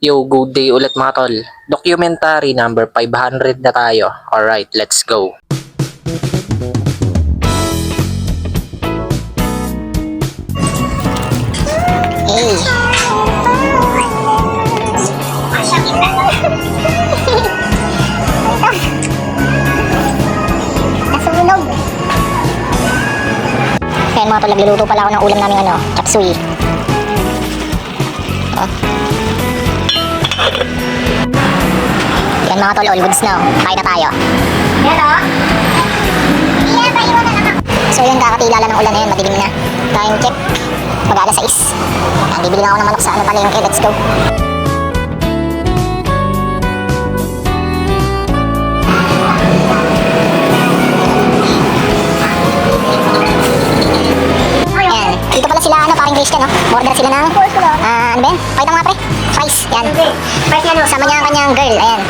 Yo, good day ulit mga tol. Documentary number 500 na tayo. Alright, let's go. Hey. Nasunog. Ayan mga tol, nagluluto pala ako ng ulam namin chop suey. Oh. Yan mga tol, all goods na. Kain na tayo. So yun, kakatila ng ulan na yun, madilim na. Time check, mag-alas 6. Ayan, bibili na ako ng manok sa palengke, let's go. Ayan, dito pala sila, paring Christian, order sila ng, ano ba yan? Pakita mo nga pre, fries, yan. Fries yan, sama niya ang kanyang girl, ayan.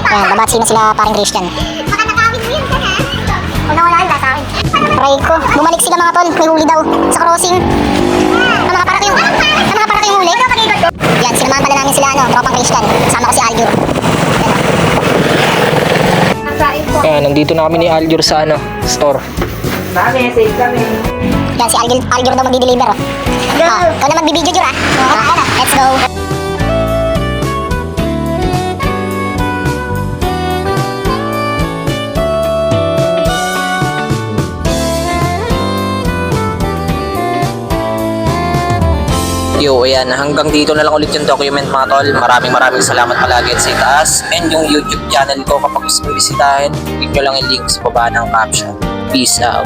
Ayan, babati na sila paring Christian. Baka nakawin mo yun ka na. Wala yung basa akin. Aray ko, bumalik sila mga tol, may huli daw sa crossing. Mga para kayong huli. Yan, sinamahan pala namin sila, tropang Christian. Kasama ko si Aljur. Ayan, nandito na kami ni Aljur sa store. Yan, si Aljur daw magdi-deliver. Ikaw na magbibideo, Jur, let's go. Yo, ayan, hanggang dito na lang ulit yung document mga tol. Maraming salamat palagi sa itaas. And yung YouTube channel ko, kapag gusto mo bisitahin, click nyo lang yung link sa baba ng caption. Peace out.